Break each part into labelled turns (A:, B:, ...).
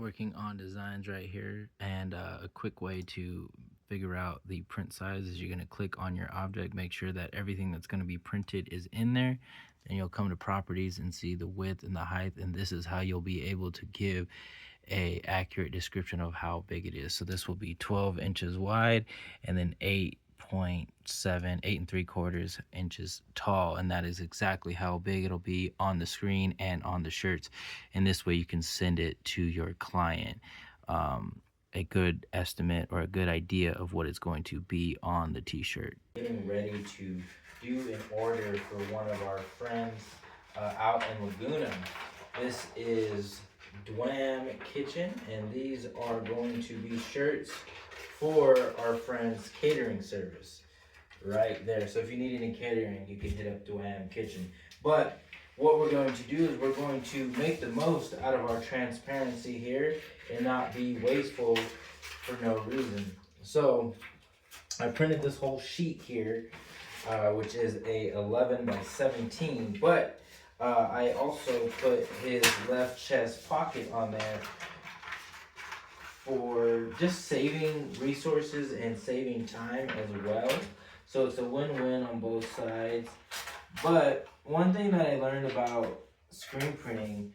A: working on designs right here, and a quick way to figure out the print size is you're going to click on your object, make sure that everything that's going to be printed is in there. Then you'll come to properties and see the width and the height, and this is how you'll be able to give a accurate description of how big it is. So this will be 12 inches wide and then 8.7, 8 3/4 inches tall, and that is exactly how big it'll be on the screen and on the shirts. And this way you can send it to your client a good estimate or a good idea of what it's going to be on the t-shirt. Getting ready to do an order for one of our friends out in Laguna. This is Dwam Kitchen, and these are going to be shirts for our friend's catering service right there. So if you need any catering, you can hit up Dwam Kitchen. But what we're going to do is we're going to make the most out of our transparency here and not be wasteful for no reason. So I printed this whole sheet here, which is a 11 by 17, but I also put his left chest pocket on there for just saving resources and saving time as well. So it's a win-win on both sides. But one thing that I learned about screen printing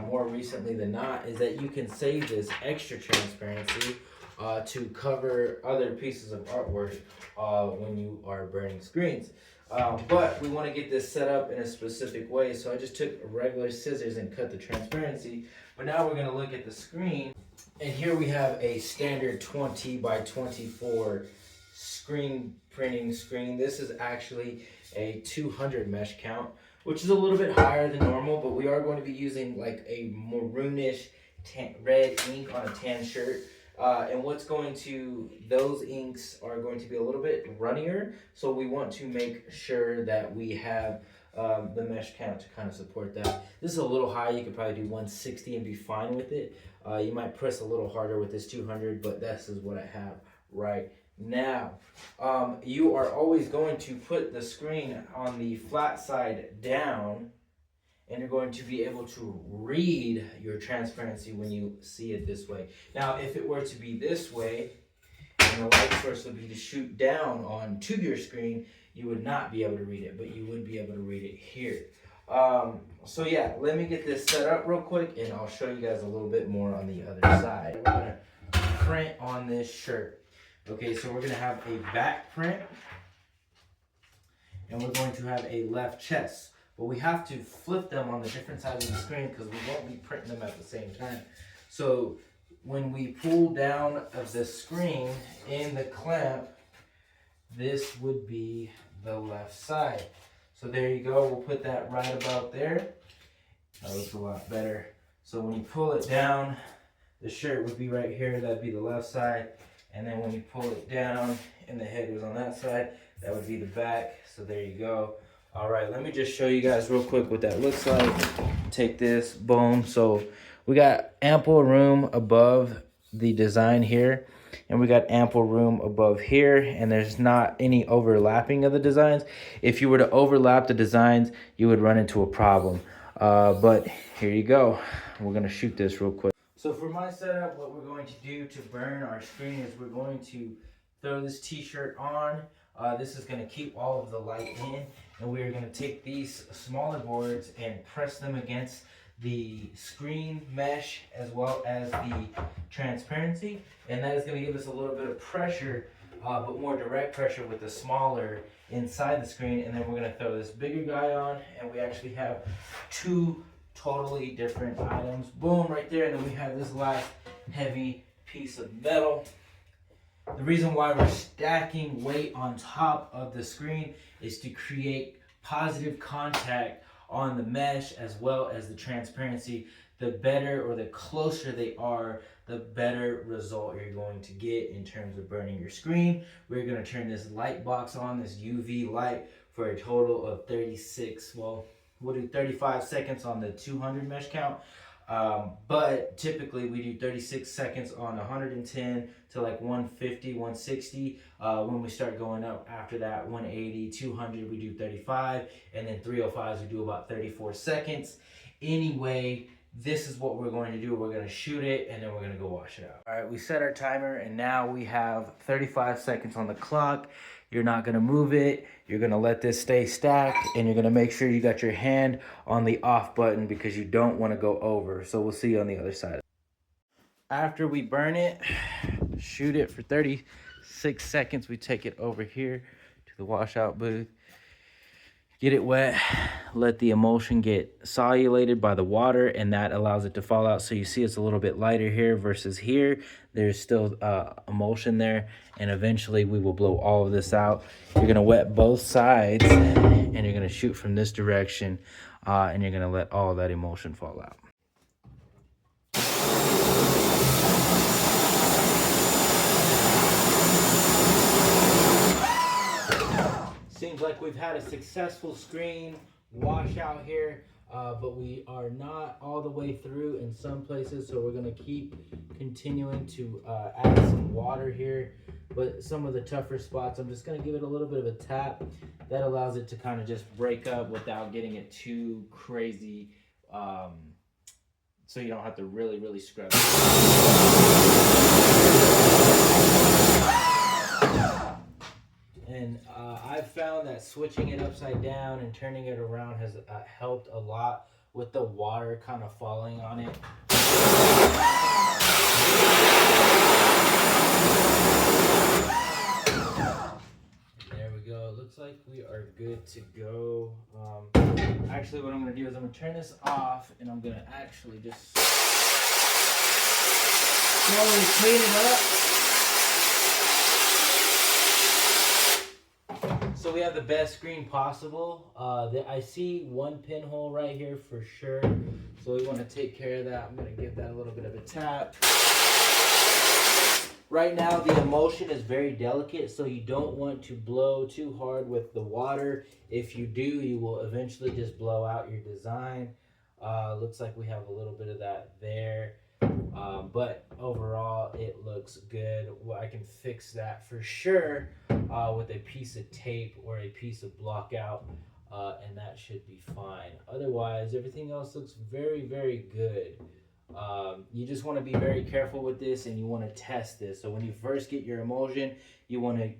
A: more recently than not is that you can save this extra transparency to cover other pieces of artwork when you are burning screens. But we want to get this set up in a specific way, so I just took regular scissors and cut the transparency. But now we're going to look at the screen, and here we have a standard 20 by 24 screen printing screen. This is actually a 200 mesh count, which is a little bit higher than normal, but we are going to be using like a maroonish red ink on a tan shirt. And those inks are going to be a little bit runnier, so we want to make sure that we have the mesh count to kind of support that. This is a little high. You could probably do 160 and be fine with it. You might press a little harder with this 200, but this is what I have right now. You are always going to put the screen on the flat side down, and you're going to be able to read your transparency when you see it this way. Now, if it were to be this way, and the light source would be to shoot down onto your screen, you would not be able to read it, but you would be able to read it here. So yeah, let me get this set up real quick, and I'll show you guys a little bit more on the other side. We're gonna print on this shirt. Okay, so we're gonna have a back print, and we're going to have a left chest. But we have to flip them on the different sides of the screen because we won't be printing them at the same time. So when we pull down of the screen in the clamp, this would be the left side. So there you go, we'll put that right about there. That looks a lot better. So when you pull it down, the shirt would be right here, that'd be the left side. And then when you pull it down and the head was on that side, that would be the back. So there you go. All right, let me just show you guys real quick what that looks like. Take this, boom. So we got ample room above the design here, and we got ample room above here, and there's not any overlapping of the designs. If you were to overlap the designs, you would run into a problem. But here you go. We're gonna shoot this real quick. So for my setup, what we're going to do to burn our screen is we're going to throw this t-shirt on. This is going to keep all of the light in, and we're going to take these smaller boards and press them against the screen mesh as well as the transparency, and that is going to give us a little bit of pressure, but more direct pressure with the smaller inside the screen. And then we're going to throw this bigger guy on, and we actually have two totally different items. Boom, right there. And then we have this last heavy piece of metal. The reason why we're stacking weight on top of the screen is to create positive contact on the mesh as well as the transparency. The better or the closer they are, the better result you're going to get in terms of burning your screen. We're going to turn this light box on, this UV light, for a total of 36, well, we'll do 35 seconds on the 200 mesh count. But typically we do 36 seconds on 110 to like 150, 160. When we start going up after that, 180, 200, we do 35. And then 305s, we do about 34 seconds. Anyway, this is what we're going to do. We're going to shoot it and then we're going to go wash it out. All right, we set our timer and now we have 35 seconds on the clock. You're not going to move it. You're going to let this stay stacked and you're going to make sure you got your hand on the off button because you don't want to go over. So we'll see you on the other side. After we burn it, shoot it for 36 seconds. We take it over here to the washout booth. Get it wet, let the emulsion get solulated by the water, and that allows it to fall out. So you see it's a little bit lighter here versus here. There's still emulsion there, and eventually we will blow all of this out. You're gonna wet both sides, and you're gonna shoot from this direction, and you're gonna let all that emulsion fall out. Seems like we've had a successful screen washout here, but we are not all the way through in some places, so we're going to keep continuing to add some water here. But some of the tougher spots, I'm just going to give it a little bit of a tap. That allows it to kind of just break up without getting it too crazy, so you don't have to really scrub it. And I've found that switching it upside down and turning it around has helped a lot with the water kind of falling on it. There we go. It looks like we are good to go. Actually, what I'm going to do is I'm going to turn this off and I'm going to actually just slowly clean it up. So we have the best screen possible. I see one pinhole right here for sure. So we want to take care of that. I'm going to give that a little bit of a tap. Right now the emulsion is very delicate, so you don't want to blow too hard with the water. If you do, you will eventually just blow out your design. Looks like we have a little bit of that there. But overall it looks good. Well, I can fix that for sure with a piece of tape or a piece of block out, and that should be fine. Otherwise, everything else looks very good. You just want to be very careful with this, and you want to test this. So when you first get your emulsion, you want to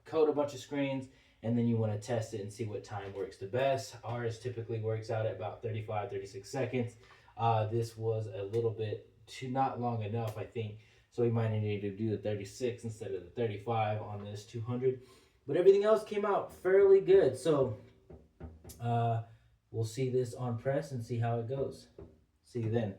A: coat a bunch of screens, and then you want to test it and see what time works the best. Ours typically works out at about 35-36 seconds. This was a little bit not long enough, I think, so we might need to do the 36 instead of the 35 on this 200, but everything else came out fairly good. So we'll see this on press and see how it goes. See you then.